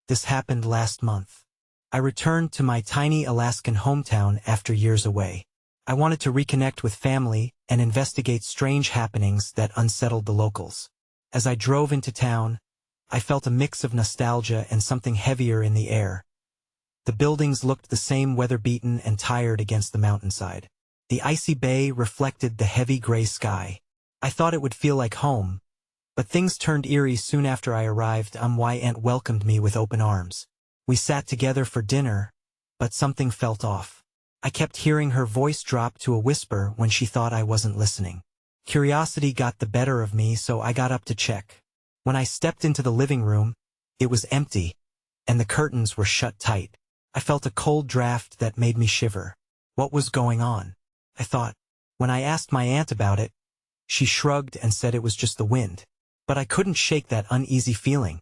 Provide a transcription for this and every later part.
This happened last month. I returned to my tiny Alaskan hometown after years away. I wanted to reconnect with family and investigate strange happenings that unsettled the locals. As I drove into town, I felt a mix of nostalgia and something heavier in the air. The buildings looked the same, weather-beaten and tired against the mountainside. The icy bay reflected the heavy gray sky. I thought it would feel like home, but things turned eerie soon after I arrived. My aunt welcomed me with open arms. We sat together for dinner, but something felt off. I kept hearing her voice drop to a whisper when she thought I wasn't listening. Curiosity got the better of me, so I got up to check. When I stepped into the living room, it was empty, and the curtains were shut tight. I felt a cold draft that made me shiver. What was going on? I thought. When I asked my aunt about it, she shrugged and said it was just the wind. But I couldn't shake that uneasy feeling.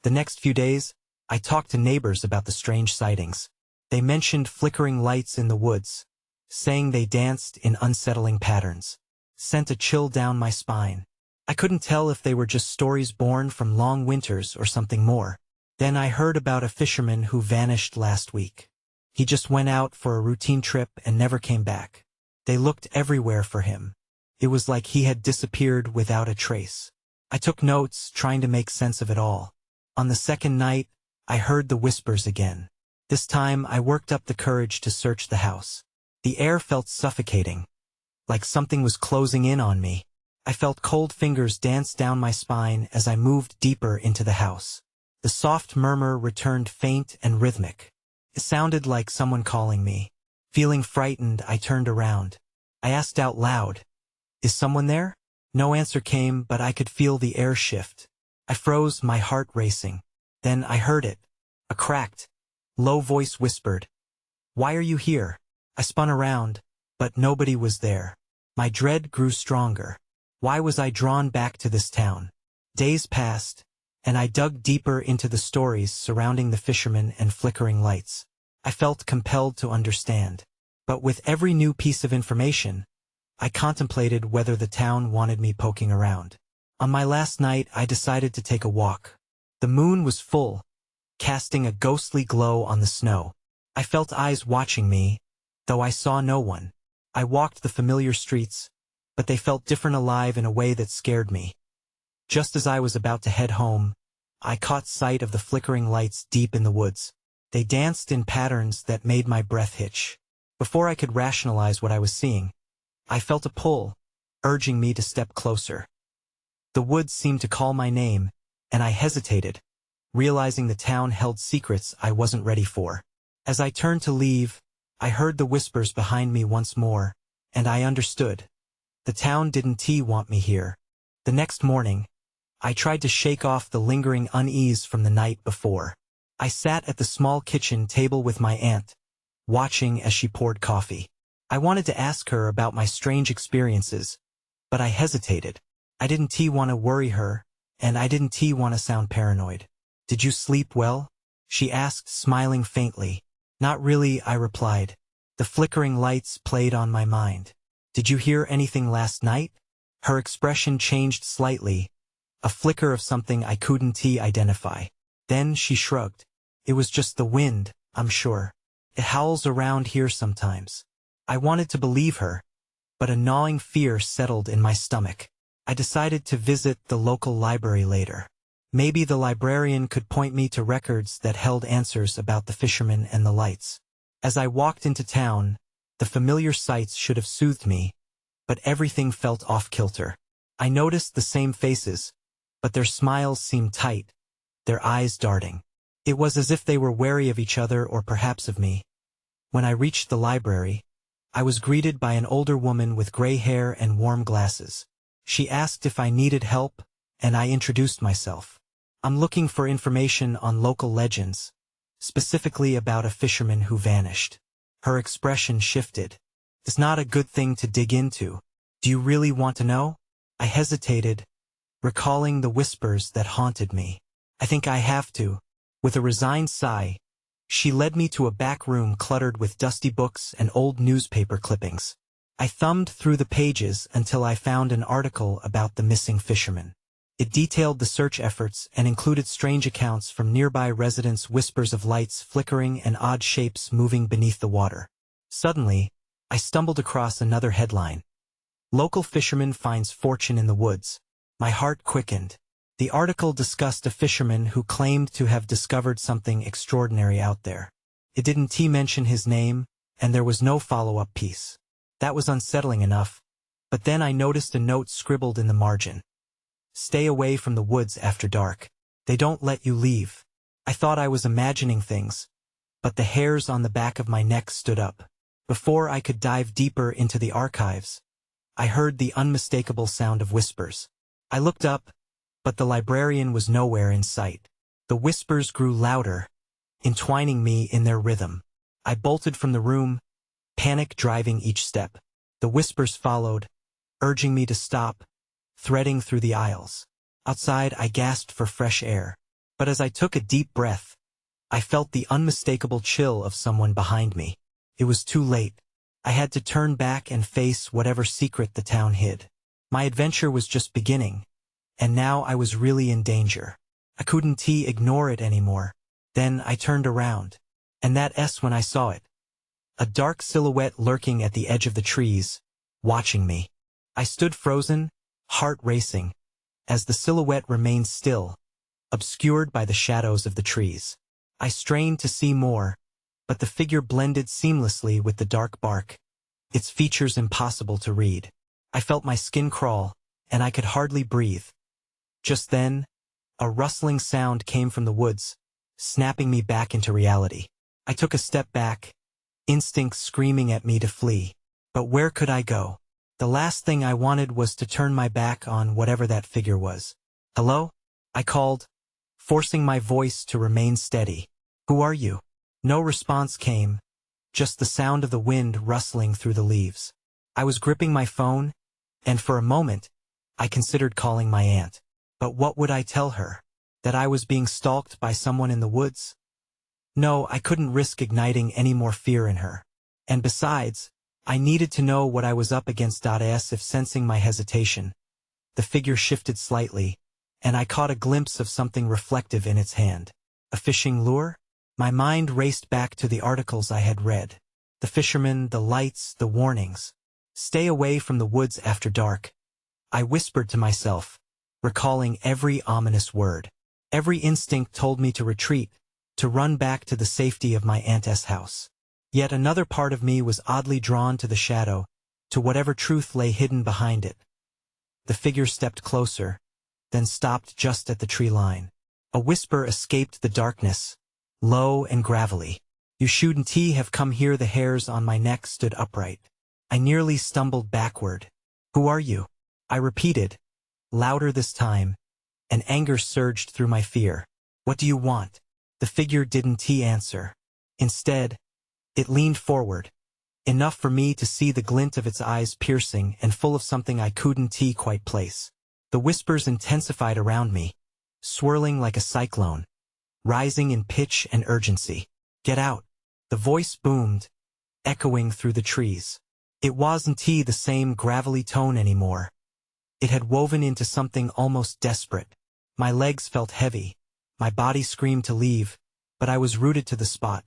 The next few days, I talked to neighbors about the strange sightings. They mentioned flickering lights in the woods, saying they danced in unsettling patterns. Sent a chill down my spine. I couldn't tell if they were just stories born from long winters or something more. Then I heard about a fisherman who vanished last week. He just went out for a routine trip and never came back. They looked everywhere for him. It was like he had disappeared without a trace. I took notes, trying to make sense of it all. On the second night, I heard the whispers again. This time, I worked up the courage to search the house. The air felt suffocating, like something was closing in on me. I felt cold fingers dance down my spine as I moved deeper into the house. The soft murmur returned, faint and rhythmic. It sounded like someone calling me. Feeling frightened, I turned around. I asked out loud, "Is someone there?" No answer came, but I could feel the air shift. I froze, my heart racing. Then I heard it. A cracked, low voice whispered, "Why are you here?" I spun around, but nobody was there. My dread grew stronger. Why was I drawn back to this town? Days passed, and I dug deeper into the stories surrounding the fishermen and flickering lights. I felt compelled to understand. But with every new piece of information, I contemplated whether the town wanted me poking around. On my last night, I decided to take a walk. The moon was full, casting a ghostly glow on the snow. I felt eyes watching me, though I saw no one. I walked the familiar streets, but they felt different, alive in a way that scared me. Just as I was about to head home, I caught sight of the flickering lights deep in the woods. They danced in patterns that made my breath hitch. Before I could rationalize what I was seeing, I felt a pull, urging me to step closer. The woods seemed to call my name, and I hesitated, realizing the town held secrets I wasn't ready for. As I turned to leave, I heard the whispers behind me once more, and I understood. The town didn't want me here. The next morning, I tried to shake off the lingering unease from the night before. I sat at the small kitchen table with my aunt, watching as she poured coffee. I wanted to ask her about my strange experiences, but I hesitated. I didn't want to worry her, and I didn't want to sound paranoid. "Did you sleep well?" she asked, smiling faintly. "Not really," I replied. The flickering lights played on my mind. "Did you hear anything last night?" Her expression changed slightly, a flicker of something I couldn't identify. Then she shrugged. "It was just the wind, I'm sure. It howls around here sometimes." I wanted to believe her, but a gnawing fear settled in my stomach. I decided to visit the local library later. Maybe the librarian could point me to records that held answers about the fishermen and the lights. As I walked into town, the familiar sights should have soothed me, but everything felt off-kilter. I noticed the same faces, but their smiles seemed tight, their eyes darting. It was as if they were wary of each other, or perhaps of me. When I reached the library, I was greeted by an older woman with gray hair and warm glasses. She asked if I needed help, and I introduced myself. "I'm looking for information on local legends, specifically about a fisherman who vanished." Her expression shifted. "It's not a good thing to dig into. Do you really want to know?" I hesitated, recalling the whispers that haunted me. "I think I have to." With a resigned sigh, she led me to a back room cluttered with dusty books and old newspaper clippings. I thumbed through the pages until I found an article about the missing fisherman. It detailed the search efforts and included strange accounts from nearby residents, whispers of lights flickering and odd shapes moving beneath the water. Suddenly, I stumbled across another headline. Local fisherman finds fortune in the woods. My heart quickened. The article discussed a fisherman who claimed to have discovered something extraordinary out there. It didn't mention his name, and there was no follow-up piece. That was unsettling enough, but then I noticed a note scribbled in the margin. Stay away from the woods after dark. They don't let you leave. I thought I was imagining things, but the hairs on the back of my neck stood up. Before I could dive deeper into the archives, I heard the unmistakable sound of whispers. I looked up, but the librarian was nowhere in sight. The whispers grew louder, entwining me in their rhythm. I bolted from the room, panic driving each step. The whispers followed, urging me to stop, threading through the aisles. Outside, I gasped for fresh air. But as I took a deep breath, I felt the unmistakable chill of someone behind me. It was too late. I had to turn back and face whatever secret the town hid. My adventure was just beginning, and now I was really in danger. I couldn't ignore it anymore. Then I turned around, and that S when I saw it. A dark silhouette lurking at the edge of the trees, watching me. I stood frozen, heart racing, as the silhouette remained still, obscured by the shadows of the trees. I strained to see more, but the figure blended seamlessly with the dark bark, its features impossible to read. I felt my skin crawl, and I could hardly breathe. Just then, a rustling sound came from the woods, snapping me back into reality. I took a step back, instincts screaming at me to flee. But where could I go? The last thing I wanted was to turn my back on whatever that figure was. Hello? I called, forcing my voice to remain steady. Who are you? No response came, just the sound of the wind rustling through the leaves. I was gripping my phone, and for a moment, I considered calling my aunt. But what would I tell her? That I was being stalked by someone in the woods? No, I couldn't risk igniting any more fear in her. And besides, I needed to know what I was up against. As if sensing my hesitation, the figure shifted slightly, and I caught a glimpse of something reflective in its hand. A fishing lure? My mind raced back to the articles I had read. The fishermen, the lights, the warnings. Stay away from the woods after dark. I whispered to myself, recalling every ominous word. Every instinct told me to retreat, to run back to the safety of my aunt's house. Yet another part of me was oddly drawn to the shadow, to whatever truth lay hidden behind it. The figure stepped closer, then stopped just at the tree line. A whisper escaped the darkness, low and gravelly. You shouldn't have come here. The hairs on my neck stood upright. I nearly stumbled backward. Who are you? I repeated, louder this time, and anger surged through my fear. What do you want? The figure didn't answer. Instead, it leaned forward, enough for me to see the glint of its eyes piercing and full of something I couldn't quite place. The whispers intensified around me, swirling like a cyclone, rising in pitch and urgency. Get out. The voice boomed, echoing through the trees. It wasn't the same gravelly tone anymore. It had woven into something almost desperate. My legs felt heavy, my body screamed to leave, but I was rooted to the spot.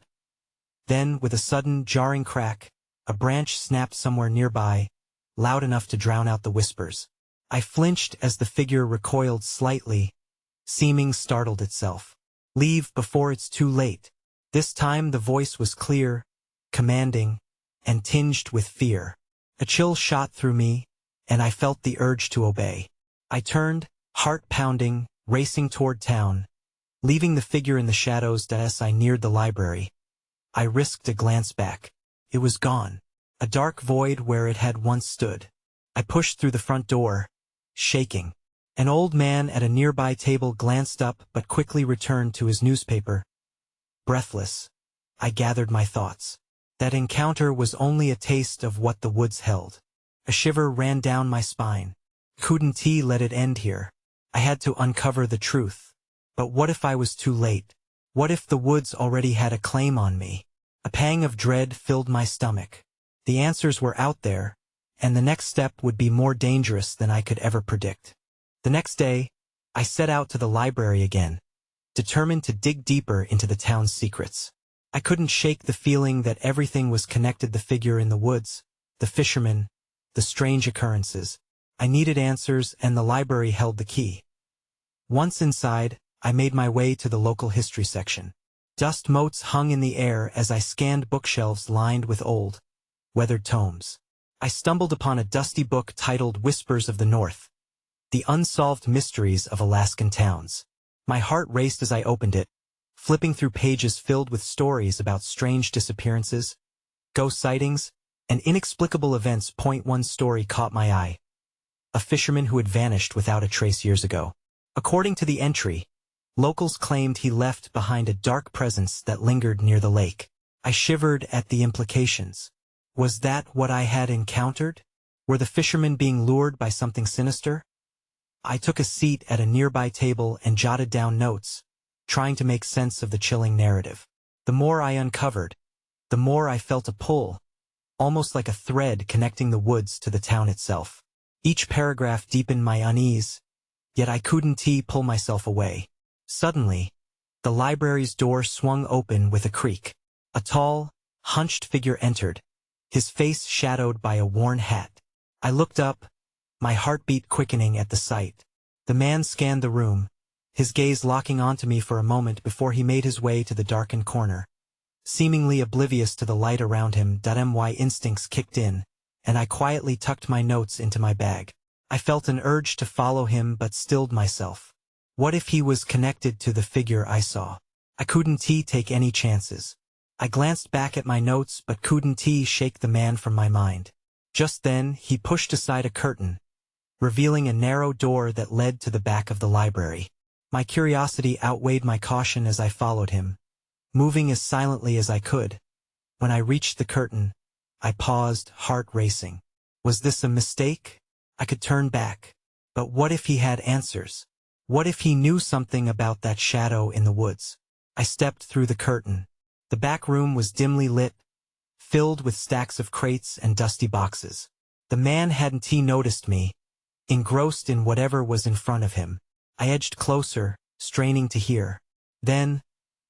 Then, with a sudden, jarring crack, a branch snapped somewhere nearby, loud enough to drown out the whispers. I flinched as the figure recoiled slightly, seeming startled itself. Leave before it's too late. This time the voice was clear, commanding, and tinged with fear. A chill shot through me, and I felt the urge to obey. I turned, heart pounding, racing toward town, leaving the figure in the shadows. As I neared the library, I risked a glance back. It was gone, a dark void where it had once stood. I pushed through the front door, shaking. An old man at a nearby table glanced up but quickly returned to his newspaper. Breathless, I gathered my thoughts. That encounter was only a taste of what the woods held. A shiver ran down my spine. Couldn't let it end here. I had to uncover the truth. But what if I was too late? What if the woods already had a claim on me? A pang of dread filled my stomach. The answers were out there, and the next step would be more dangerous than I could ever predict. The next day, I set out to the library again, determined to dig deeper into the town's secrets. I couldn't shake the feeling that everything was connected: the figure in the woods, the fisherman, the strange occurrences. I needed answers, and the library held the key. Once inside, I made my way to the local history section. Dust motes hung in the air as I scanned bookshelves lined with old, weathered tomes. I stumbled upon a dusty book titled Whispers of the North, The Unsolved Mysteries of Alaskan Towns. My heart raced as I opened it, flipping through pages filled with stories about strange disappearances, ghost sightings, and inexplicable events. One story caught my eye: a fisherman who had vanished without a trace years ago. According to the entry, locals claimed he left behind a dark presence that lingered near the lake. I shivered at the implications. Was that what I had encountered? Were the fishermen being lured by something sinister? I took a seat at a nearby table and jotted down notes, trying to make sense of the chilling narrative. The more I uncovered, the more I felt a pull, almost like a thread connecting the woods to the town itself. Each paragraph deepened my unease, yet I couldn't pull myself away. Suddenly, the library's door swung open with a creak. A tall, hunched figure entered, his face shadowed by a worn hat. I looked up, my heartbeat quickening at the sight. The man scanned the room, his gaze locking onto me for a moment before he made his way to the darkened corner. Seemingly oblivious to the light around him, my instincts kicked in, and I quietly tucked my notes into my bag. I felt an urge to follow him but stilled myself. What if he was connected to the figure I saw? I couldn't take any chances. I glanced back at my notes but couldn't shake the man from my mind. Just then, he pushed aside a curtain, revealing a narrow door that led to the back of the library. My curiosity outweighed my caution as I followed him, moving as silently as I could. When I reached the curtain, I paused, heart racing. Was this a mistake? I could turn back. But what if he had answers? What if he knew something about that shadow in the woods? I stepped through the curtain. The back room was dimly lit, filled with stacks of crates and dusty boxes. The man hadn't noticed me, engrossed in whatever was in front of him. I edged closer, straining to hear. Then,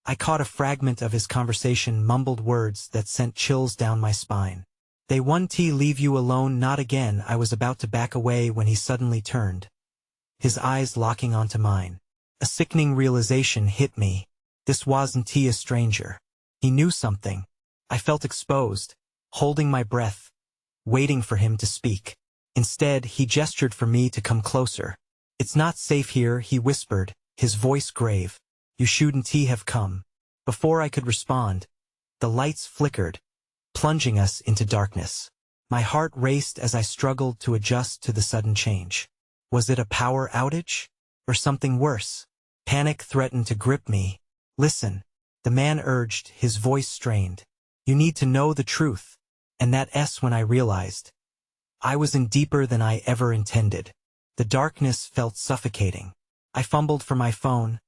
I caught a fragment of his conversation, mumbled words that sent chills down my spine. "They won't leave you alone, not again." I was about to back away when he suddenly turned, his eyes locking onto mine. A sickening realization hit me. This wasn't a stranger. He knew something. I felt exposed, holding my breath, waiting for him to speak. Instead, he gestured for me to come closer. "It's not safe here," he whispered, his voice grave. "You shouldn't have come." Before I could respond, the lights flickered, plunging us into darkness. My heart raced as I struggled to adjust to the sudden change. Was it a power outage? Or something worse? Panic threatened to grip me. "Listen," the man urged, his voice strained. "You need to know the truth." And that when I realized I was in deeper than I ever intended. The darkness felt suffocating. I fumbled for my phone,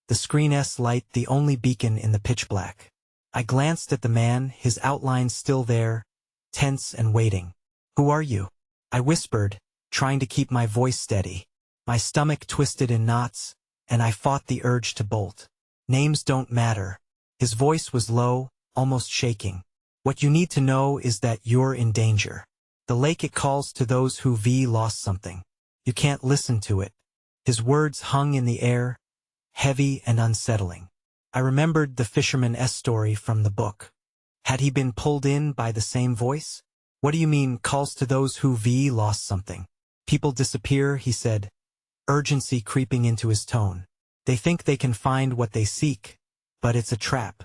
the screen's light the only beacon in the pitch black. I glanced at the man, his outlines still there, tense and waiting. "Who are you?" I whispered, trying to keep my voice steady. My stomach twisted in knots, and I fought the urge to bolt. "Names don't matter." His voice was low, almost shaking. "What you need to know is that you're in danger. The lake, it calls to those who've lost something. You can't listen to it." His words hung in the air, heavy and unsettling. I remembered the fisherman's story from the book. Had he been pulled in by the same voice? "What do you mean, calls to those who've lost something?" "People disappear," he said, urgency creeping into his tone. "They think they can find what they seek, but it's a trap.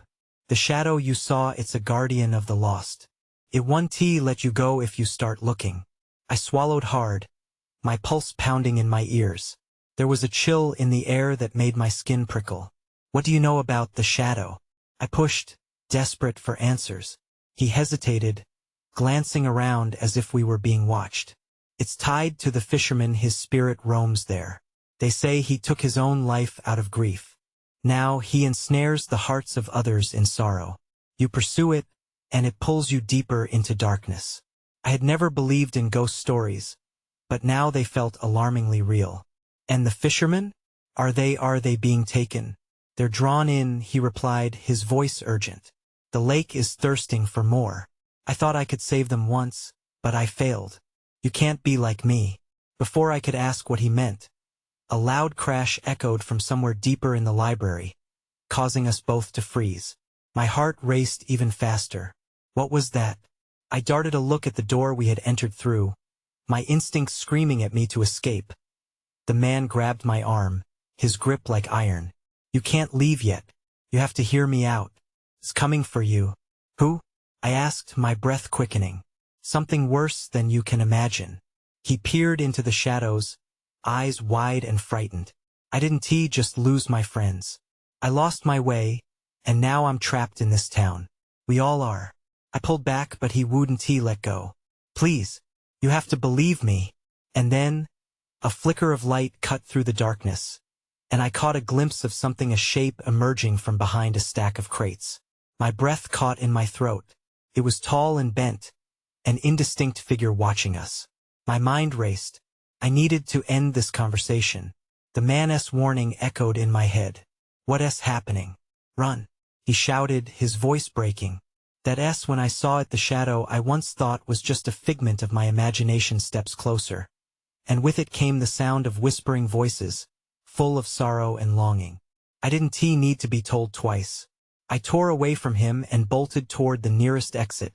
The shadow you saw, it's a guardian of the lost. It won't let you go if you start looking." I swallowed hard, my pulse pounding in my ears. There was a chill in the air that made my skin prickle. "What do you know about the shadow?" I pushed, desperate for answers. He hesitated, glancing around as if we were being watched. "It's tied to the fisherman. His spirit roams there. They say he took his own life out of grief. Now he ensnares the hearts of others in sorrow. You pursue it, and it pulls you deeper into darkness." I had never believed in ghost stories, but now they felt alarmingly real. "And the fisherman?" Are they being taken? They're drawn in, he replied, his voice urgent. The lake is thirsting for more. I thought I could save them once, but I failed. You can't be like me. Before I could ask what he meant, a loud crash echoed from somewhere deeper in the library, causing us both to freeze. My heart raced even faster. What was that? I darted a look at the door we had entered through, my instincts screaming at me to escape. The man grabbed my arm, his grip like iron. You can't leave yet. You have to hear me out. It's coming for you. Who? I asked, my breath quickening. Something worse than you can imagine. He peered into the shadows, eyes wide and frightened. I didn't just lose my friends. I lost my way, and now I'm trapped in this town. We all are. I pulled back, but he wouldn't let go. Please, you have to believe me. And then, a flicker of light cut through the darkness, and I caught a glimpse of something, a shape emerging from behind a stack of crates. My breath caught in my throat. It was tall and bent, an indistinct figure watching us. My mind raced. I needed to end this conversation. The man's warning echoed in my head. What's happening? Run, he shouted, his voice breaking. That when I saw it, the shadow I once thought was just a figment of my imagination steps closer. And with it came the sound of whispering voices, full of sorrow and longing. I didn't need to be told twice. I tore away from him and bolted toward the nearest exit,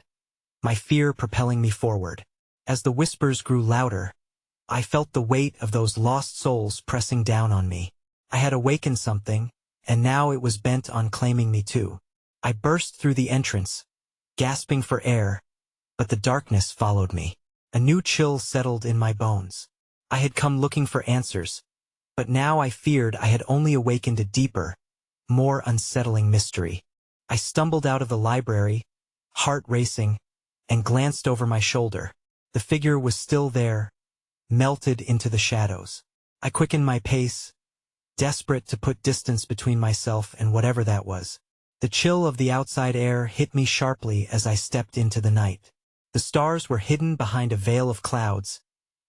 my fear propelling me forward. As the whispers grew louder, I felt the weight of those lost souls pressing down on me. I had awakened something, and now it was bent on claiming me too. I burst through the entrance, gasping for air, but the darkness followed me. A new chill settled in my bones. I had come looking for answers, but now I feared I had only awakened a deeper, more unsettling mystery. I stumbled out of the library, heart racing, and glanced over my shoulder. The figure was still there, melted into the shadows. I quickened my pace, desperate to put distance between myself and whatever that was. The chill of the outside air hit me sharply as I stepped into the night. The stars were hidden behind a veil of clouds,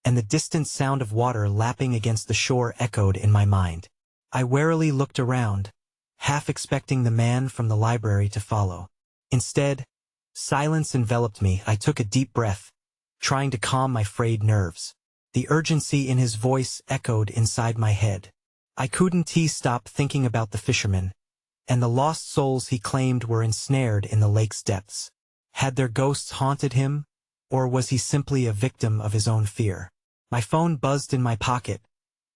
and the distant sound of water lapping against the shore echoed in my mind. I warily looked around, half expecting the man from the library to follow. Instead, silence enveloped me. I took a deep breath, trying to calm my frayed nerves. The urgency in his voice echoed inside my head. I couldn't stop thinking about the fisherman, and the lost souls he claimed were ensnared in the lake's depths. Had their ghosts haunted him, or was he simply a victim of his own fear? My phone buzzed in my pocket,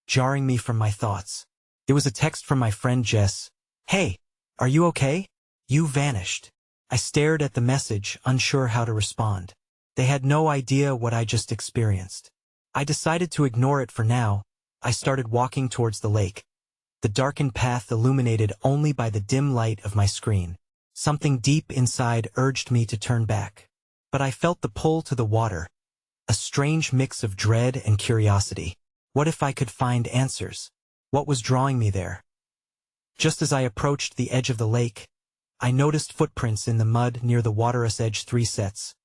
jarring me from my thoughts. It was a text from my friend Jess. Hey, are you okay? You vanished. I stared at the message, unsure how to respond. They had no idea what I just experienced. I decided to ignore it for now. I started walking towards the lake, the darkened path illuminated only by the dim light of my screen. Something deep inside urged me to turn back, but I felt the pull to the water, a strange mix of dread and curiosity. What if I could find answers? What was drawing me there? Just as I approached the edge of the lake, I noticed footprints in the mud near the water's edge, 3 sets,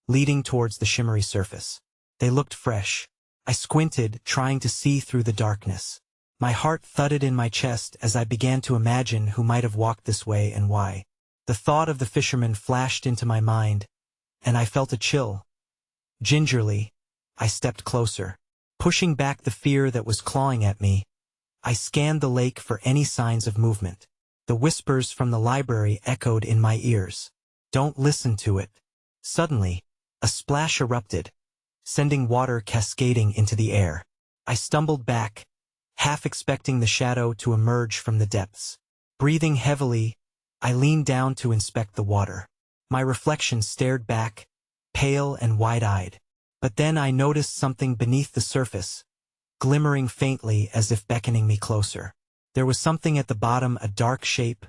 leading towards the shimmery surface. They looked fresh. I squinted, trying to see through the darkness. My heart thudded in my chest as I began to imagine who might have walked this way and why. The thought of the fisherman flashed into my mind, and I felt a chill. Gingerly, I stepped closer. Pushing back the fear that was clawing at me, I scanned the lake for any signs of movement. The whispers from the library echoed in my ears. Don't listen to it. Suddenly, a splash erupted, sending water cascading into the air. I stumbled back, half expecting the shadow to emerge from the depths. Breathing heavily, I leaned down to inspect the water. My reflection stared back, pale and wide-eyed. But then I noticed something beneath the surface, glimmering faintly as if beckoning me closer. There was something at the bottom, a dark shape,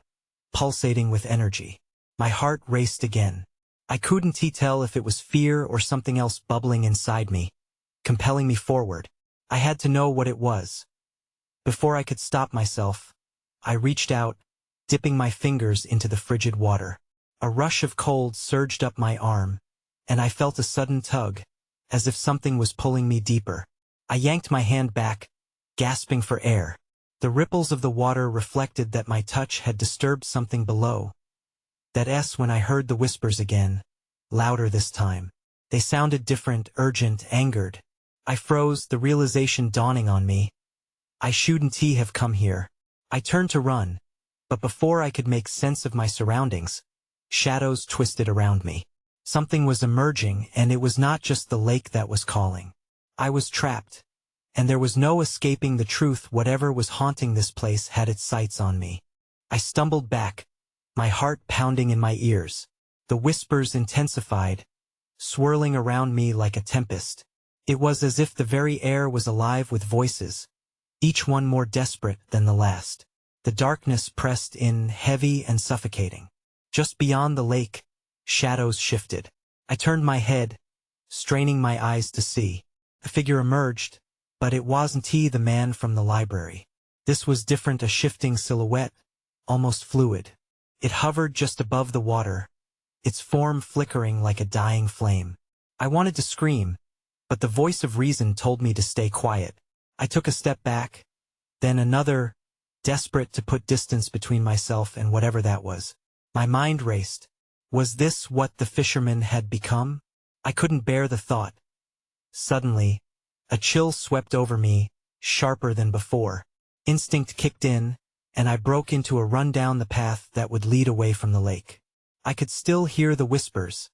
pulsating with energy. My heart raced again. I couldn't tell if it was fear or something else bubbling inside me, compelling me forward. I had to know what it was. Before I could stop myself, I reached out, dipping my fingers into the frigid water. A rush of cold surged up my arm, and I felt a sudden tug, as if something was pulling me deeper. I yanked my hand back, gasping for air. The ripples of the water reflected that my touch had disturbed something below. That's when I heard the whispers again, louder this time. They sounded different, urgent, angered. I froze, the realization dawning on me. I shouldn't have come here. I turned to run, but before I could make sense of my surroundings, shadows twisted around me. Something was emerging, and it was not just the lake that was calling. I was trapped, and there was no escaping the truth. Whatever was haunting this place had its sights on me. I stumbled back, my heart pounding in my ears. The whispers intensified, swirling around me like a tempest. It was as if the very air was alive with voices, each one more desperate than the last. The darkness pressed in, heavy and suffocating. Just beyond the lake, shadows shifted. I turned my head, straining my eyes to see. A figure emerged, but it wasn't he, the man from the library. This was different, a shifting silhouette, almost fluid. It hovered just above the water, its form flickering like a dying flame. I wanted to scream, but the voice of reason told me to stay quiet. I took a step back, then another, desperate to put distance between myself and whatever that was. My mind raced. Was this what the fisherman had become? I couldn't bear the thought. Suddenly, a chill swept over me, sharper than before. Instinct kicked in, and I broke into a run down the path that would lead away from the lake. I could still hear the whispers,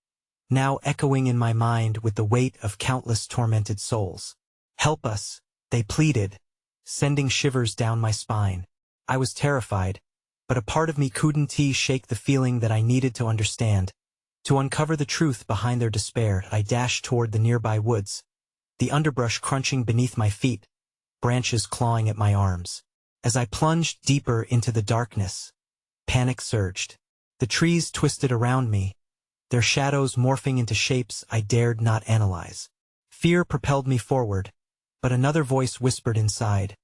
now echoing in my mind with the weight of countless tormented souls. "Help us," they pleaded, sending shivers down my spine. I was terrified, but a part of me couldn't shake the feeling that I needed to understand. To uncover the truth behind their despair, I dashed toward the nearby woods, the underbrush crunching beneath my feet, branches clawing at my arms. As I plunged deeper into the darkness, panic surged. The trees twisted around me, their shadows morphing into shapes I dared not analyze. Fear propelled me forward, but another voice whispered inside,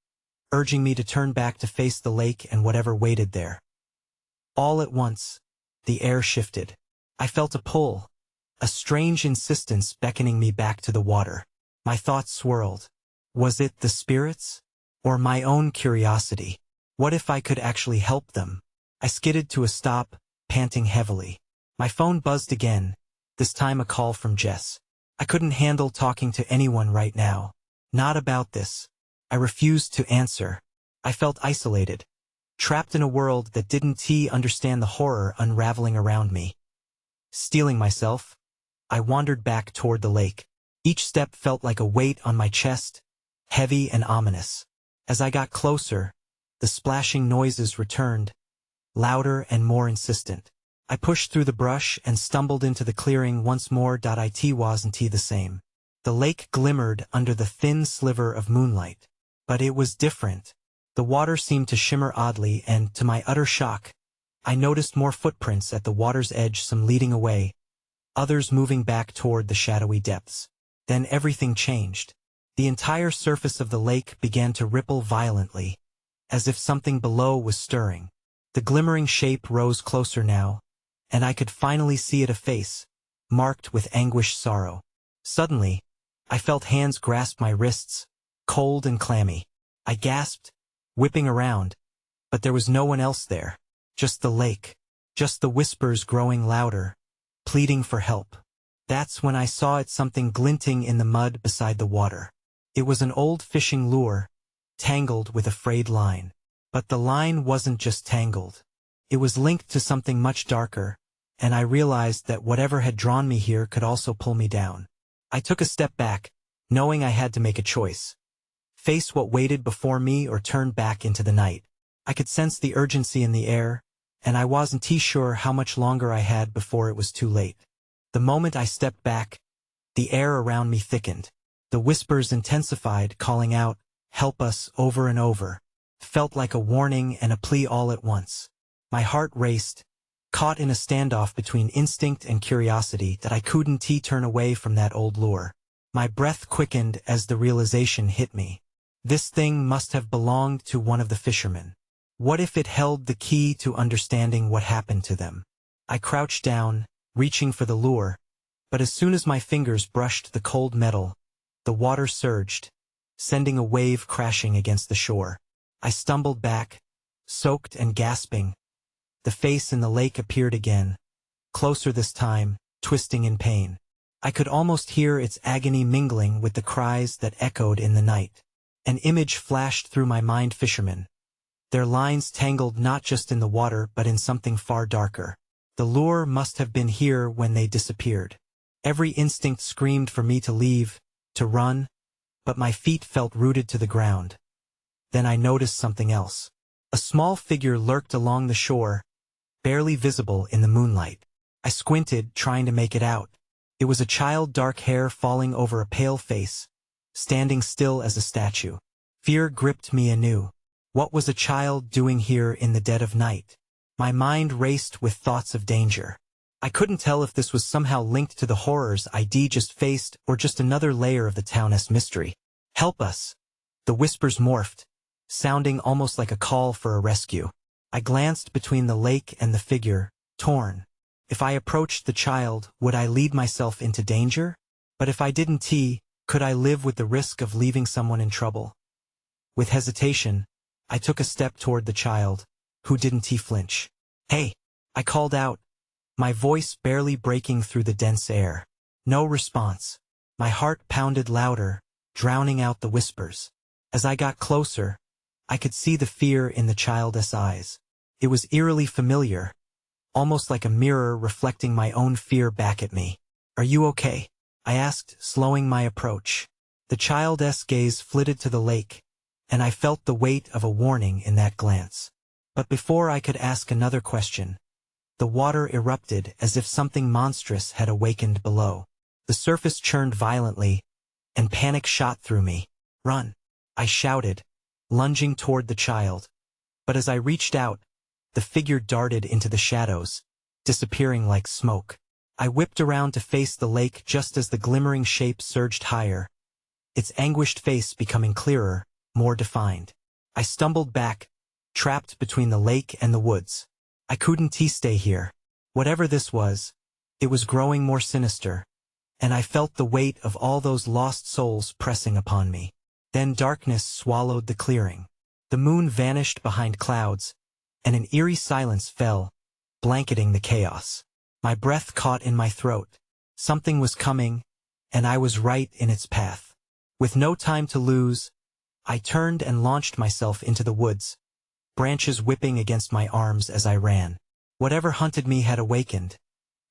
urging me to turn back to face the lake and whatever waited there. All at once, the air shifted. I felt a pull, a strange insistence beckoning me back to the water. My thoughts swirled. Was it the spirits? Or my own curiosity? What if I could actually help them? I skidded to a stop, panting heavily. My phone buzzed again, this time a call from Jess. I couldn't handle talking to anyone right now. Not about this. I refused to answer. I felt isolated, trapped in a world that didn't understand the horror unraveling around me. Steeling myself, I wandered back toward the lake. Each step felt like a weight on my chest, heavy and ominous. As I got closer, the splashing noises returned, louder and more insistent. I pushed through the brush and stumbled into the clearing once more. It wasn't the same. The lake glimmered under the thin sliver of moonlight. But it was different. The water seemed to shimmer oddly, and, to my utter shock, I noticed more footprints at the water's edge, some leading away, others moving back toward the shadowy depths. Then everything changed. The entire surface of the lake began to ripple violently, as if something below was stirring. The glimmering shape rose closer now, and I could finally see it, a face, marked with anguished sorrow. Suddenly, I felt hands grasp my wrists, cold and clammy. I gasped, whipping around, but there was no one else there. Just the lake. Just the whispers growing louder, pleading for help. That's when I saw it, something glinting in the mud beside the water. It was an old fishing lure, tangled with a frayed line. But the line wasn't just tangled. It was linked to something much darker, and I realized that whatever had drawn me here could also pull me down. I took a step back, knowing I had to make a choice. Face what waited before me or turn back into the night. I could sense the urgency in the air, and I wasn't sure how much longer I had before it was too late. The moment I stepped back, the air around me thickened. The whispers intensified, calling out, "Help us," over and over. Felt like a warning and a plea all at once. My heart raced, caught in a standoff between instinct and curiosity that I couldn't turn away from that old lure. My breath quickened as the realization hit me. This thing must have belonged to one of the fishermen. What if it held the key to understanding what happened to them? I crouched down, reaching for the lure, but as soon as my fingers brushed the cold metal, the water surged, sending a wave crashing against the shore. I stumbled back, soaked and gasping. The face in the lake appeared again, closer this time, twisting in pain. I could almost hear its agony mingling with the cries that echoed in the night. An image flashed through my mind: fishermen. Their lines tangled not just in the water but in something far darker. The lure must have been here when they disappeared. Every instinct screamed for me to leave, to run, but my feet felt rooted to the ground. Then I noticed something else. A small figure lurked along the shore, barely visible in the moonlight. I squinted, trying to make it out. It was a child, dark hair falling over a pale face, standing still as a statue. Fear gripped me anew. What was a child doing here in the dead of night? My mind raced with thoughts of danger. I couldn't tell if this was somehow linked to the horrors I'd just faced or just another layer of the town's mystery. "Help us!" The whispers morphed, sounding almost like a call for a rescue. I glanced between the lake and the figure, torn. If I approached the child, would I lead myself into danger? But if I didn't, could I live with the risk of leaving someone in trouble? With hesitation, I took a step toward the child, who didn't flinch. "Hey!" I called out, my voice barely breaking through the dense air. No response. My heart pounded louder, drowning out the whispers. As I got closer, I could see the fear in the child's eyes. It was eerily familiar, almost like a mirror reflecting my own fear back at me. "Are you okay?" I asked, slowing my approach. The child's gaze flitted to the lake, and I felt the weight of a warning in that glance. But before I could ask another question, the water erupted as if something monstrous had awakened below. The surface churned violently, and panic shot through me. "Run!" I shouted, lunging toward the child. But as I reached out, the figure darted into the shadows, disappearing like smoke. I whipped around to face the lake just as the glimmering shape surged higher, its anguished face becoming clearer, more defined. I stumbled back, trapped between the lake and the woods. I couldn't stay here. Whatever this was, it was growing more sinister, and I felt the weight of all those lost souls pressing upon me. Then darkness swallowed the clearing. The moon vanished behind clouds, and an eerie silence fell, blanketing the chaos. My breath caught in my throat. Something was coming, and I was right in its path. With no time to lose, I turned and launched myself into the woods, branches whipping against my arms as I ran. Whatever hunted me had awakened,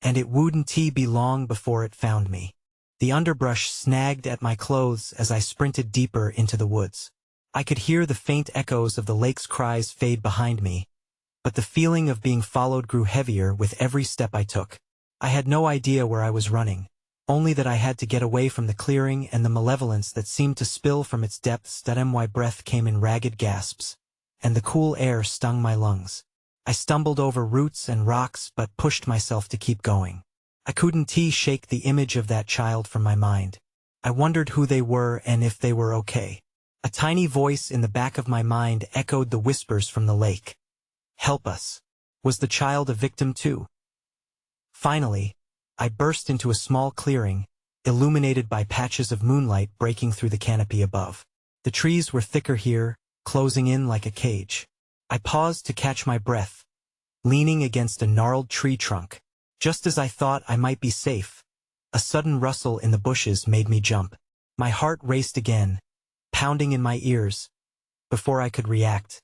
and it wouldn't be long before it found me. The underbrush snagged at my clothes as I sprinted deeper into the woods. I could hear the faint echoes of the lake's cries fade behind me, but the feeling of being followed grew heavier with every step I took. I had no idea where I was running, only that I had to get away from the clearing and the malevolence that seemed to spill from its depths. My breath came in ragged gasps, and the cool air stung my lungs. I stumbled over roots and rocks but pushed myself to keep going. I couldn't shake the image of that child from my mind. I wondered who they were and if they were okay. A tiny voice in the back of my mind echoed the whispers from the lake. "Help us." Was the child a victim too? Finally, I burst into a small clearing, illuminated by patches of moonlight breaking through the canopy above. The trees were thicker here, closing in like a cage. I paused to catch my breath, leaning against a gnarled tree trunk. Just as I thought I might be safe, a sudden rustle in the bushes made me jump. My heart raced again, pounding in my ears. Before I could react,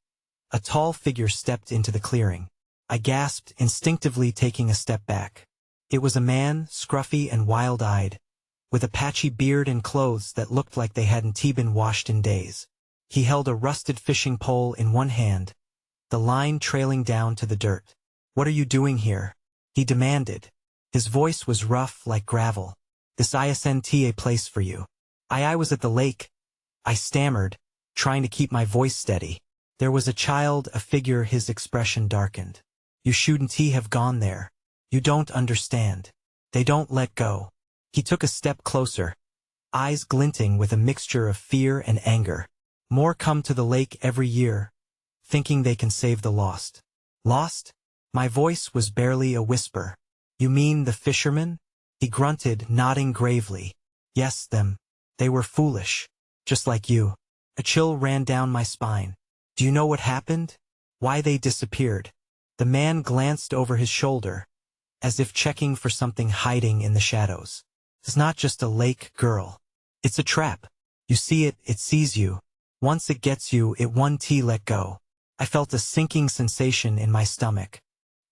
a tall figure stepped into the clearing. I gasped, instinctively taking a step back. It was a man, scruffy and wild-eyed, with a patchy beard and clothes that looked like they hadn't been washed in days. He held a rusted fishing pole in one hand, the line trailing down to the dirt. "What are you doing here?" he demanded. His voice was rough like gravel. "This isn't a place for you." I was at the lake," I stammered, trying to keep my voice steady. "There was a child, a figure." His expression darkened. "You shouldn't have gone there. You don't understand. They don't let go." He took a step closer, eyes glinting with a mixture of fear and anger. "More come to the lake every year, thinking they can save the lost." "Lost?" My voice was barely a whisper. "You mean the fishermen?" He grunted, nodding gravely. "Yes, them. They were foolish. Just like you." A chill ran down my spine. Do you know what happened? Why they disappeared? The man glanced over his shoulder, as if checking for something hiding in the shadows. It's not just a lake, girl. It's a trap. You see it, it sees you. Once it gets you, it won't let go. I felt a sinking sensation in my stomach.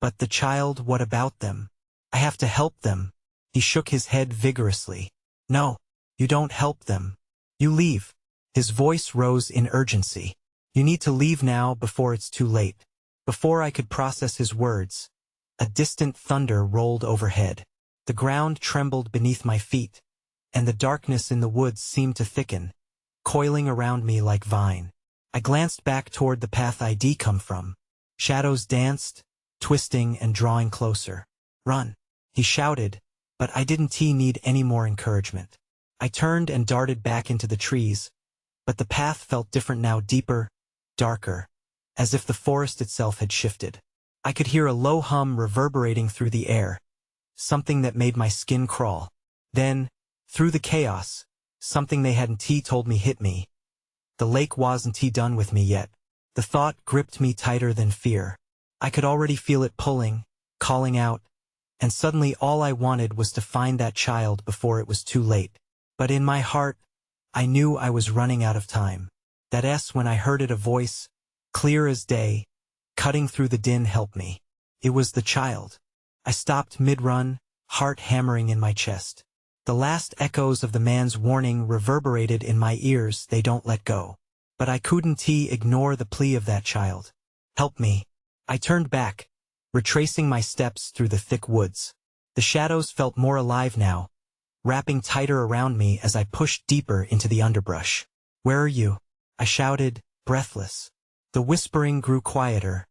But the child, what about them? I have to help them. He shook his head vigorously. No, you don't help them. You leave. His voice rose in urgency. You need to leave now before it's too late. Before I could process his words, a distant thunder rolled overhead. The ground trembled beneath my feet, and the darkness in the woods seemed to thicken, coiling around me like vine. I glanced back toward the path I'd come from. Shadows danced, twisting and drawing closer. Run, he shouted, but I didn't need any more encouragement. I turned and darted back into the trees, but the path felt different now, deeper, darker, as if the forest itself had shifted. I could hear a low hum reverberating through the air, something that made my skin crawl. Then, through the chaos, something they hadn't told me hit me. The lake wasn't done with me yet. The thought gripped me tighter than fear. I could already feel it pulling, calling out, and suddenly all I wanted was to find that child before it was too late. But in my heart, I knew I was running out of time. That when I heard it, a voice, clear as day, cutting through the din, helped me. It was the child. I stopped mid-run, heart hammering in my chest. The last echoes of the man's warning reverberated in my ears. They don't let go. But I couldn't ignore the plea of that child. Help me. I turned back, retracing my steps through the thick woods. The shadows felt more alive now, wrapping tighter around me as I pushed deeper into the underbrush. Where are you? I shouted, breathless. The whispering grew quieter,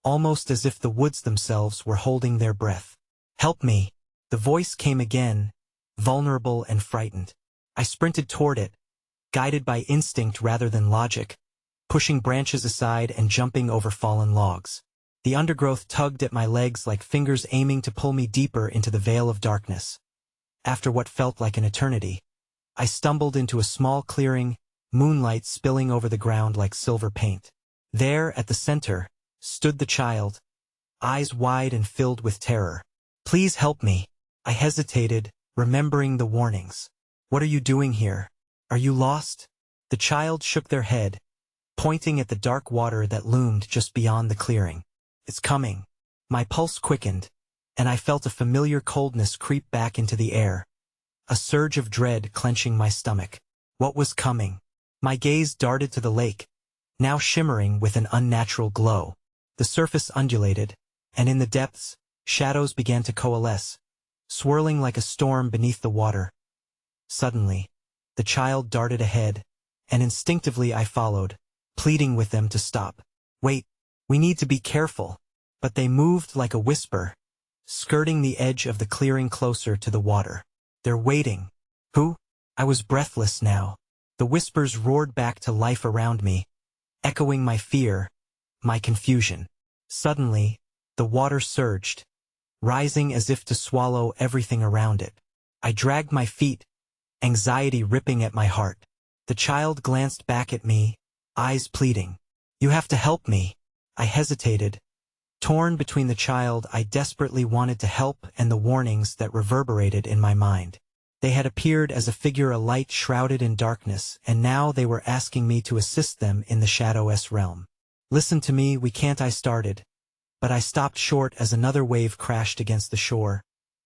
almost as if the woods themselves were holding their breath. Help me. The voice came again, vulnerable and frightened. I sprinted toward it, guided by instinct rather than logic, pushing branches aside and jumping over fallen logs. The undergrowth tugged at my legs like fingers aiming to pull me deeper into the veil of darkness. After what felt like an eternity, I stumbled into a small clearing, moonlight spilling over the ground like silver paint. There, at the center, stood the child, eyes wide and filled with terror. Please help me. I hesitated, remembering the warnings. What are you doing here? Are you lost? The child shook their head, pointing at the dark water that loomed just beyond the clearing. It's coming. My pulse quickened, and I felt a familiar coldness creep back into the air, a surge of dread clenching my stomach. What was coming? My gaze darted to the lake, now shimmering with an unnatural glow. The surface undulated, and in the depths, shadows began to coalesce, swirling like a storm beneath the water. Suddenly, the child darted ahead, and instinctively I followed, pleading with them to stop. Wait, we need to be careful. But they moved like a whisper, skirting the edge of the clearing closer to the water. They're waiting. Who? I was breathless now. The whispers roared back to life around me, echoing my fear, my confusion. Suddenly, the water surged, rising as if to swallow everything around it. I dragged my feet, anxiety ripping at my heart. The child glanced back at me, eyes pleading. You have to help me. I hesitated, torn between the child I desperately wanted to help and the warnings that reverberated in my mind. They had appeared as a figure, a light shrouded in darkness, and now they were asking me to assist them in the shadow's realm. Listen to me, we can't, I started, but I stopped short as another wave crashed against the shore,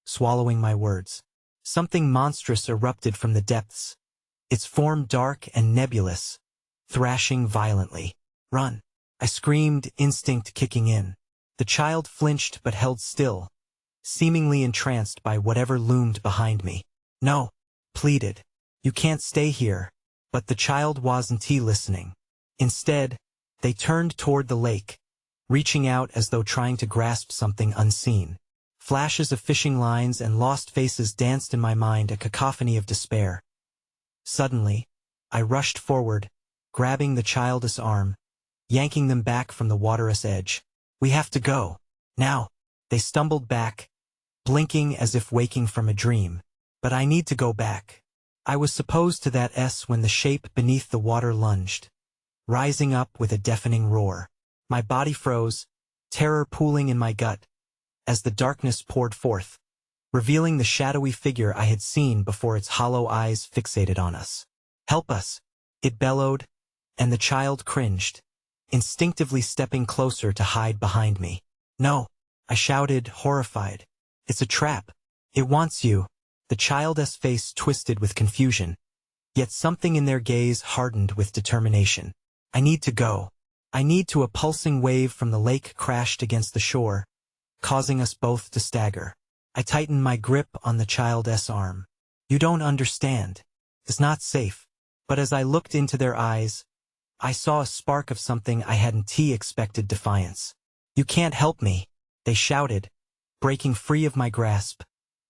swallowing my words. Something monstrous erupted from the depths, its form dark and nebulous, thrashing violently. Run! I screamed, instinct kicking in. The child flinched but held still, seemingly entranced by whatever loomed behind me. No, pleaded. You can't stay here. But the child wasn't listening. Instead, they turned toward the lake, reaching out as though trying to grasp something unseen. Flashes of fishing lines and lost faces danced in my mind, a cacophony of despair. Suddenly, I rushed forward, grabbing the child's arm, yanking them back from the water's edge. We have to go. Now. They stumbled back, blinking as if waking from a dream. But I need to go back. I was supposed to that when the shape beneath the water lunged, rising up with a deafening roar. My body froze, terror pooling in my gut, as the darkness poured forth, revealing the shadowy figure I had seen before its hollow eyes fixated on us. "Help us!" it bellowed, and the child cringed, instinctively stepping closer to hide behind me. "No!" I shouted, horrified. "It's a trap. It wants you." The child's face twisted with confusion, yet something in their gaze hardened with determination. "I need to go. I need to." A pulsing wave from the lake crashed against the shore, causing us both to stagger. I tightened my grip on the child's arm. "You don't understand. It's not safe." But as I looked into their eyes, I saw a spark of something I hadn't expected: defiance. "You can't help me," they shouted, breaking free of my grasp,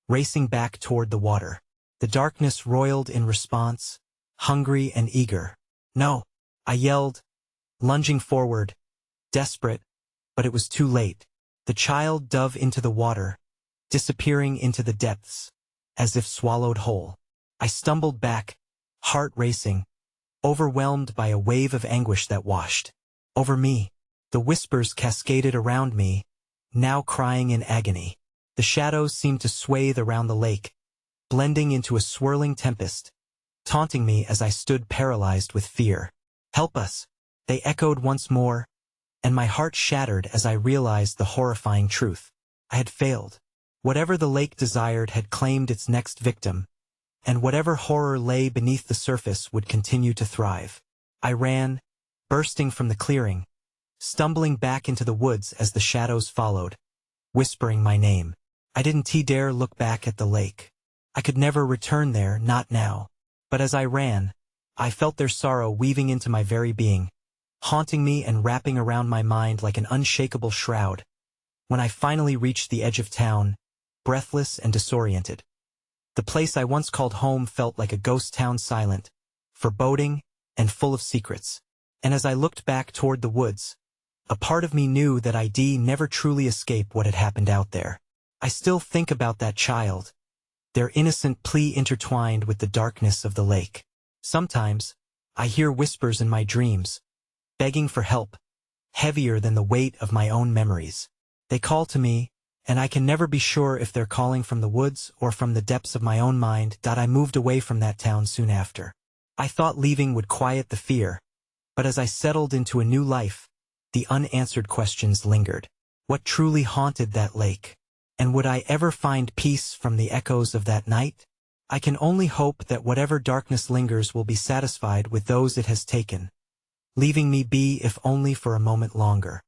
racing back toward the water. The darkness roiled in response, hungry and eager. "No!" I yelled, lunging forward, desperate, but it was too late. The child dove into the water, disappearing into the depths, as if swallowed whole. I stumbled back, heart racing, overwhelmed by a wave of anguish that washed over me. The whispers cascaded around me, now crying in agony. The shadows seemed to swathe around the lake, blending into a swirling tempest, taunting me as I stood paralyzed with fear. "Help us!" they echoed once more, and my heart shattered as I realized the horrifying truth. I had failed. Whatever the lake desired had claimed its next victim, and whatever horror lay beneath the surface would continue to thrive. I ran, bursting from the clearing, stumbling back into the woods as the shadows followed, whispering my name. I didn't dare look back at the lake. I could never return there, not now. But as I ran, I felt their sorrow weaving into my very being, haunting me and wrapping around my mind like an unshakable shroud. When I finally reached the edge of town, breathless and disoriented, the place I once called home felt like a ghost town, silent, foreboding, and full of secrets. And as I looked back toward the woods, a part of me knew that I'd never truly escape what had happened out there. I still think about that child, their innocent plea intertwined with the darkness of the lake. Sometimes, I hear whispers in my dreams, begging for help, heavier than the weight of my own memories. They call to me, and I can never be sure if they're calling from the woods or from the depths of my own mind. I moved away from that town soon after. I thought leaving would quiet the fear, but as I settled into a new life, the unanswered questions lingered. What truly haunted that lake? And would I ever find peace from the echoes of that night? I can only hope that whatever darkness lingers will be satisfied with those it has taken, leaving me be if only for a moment longer.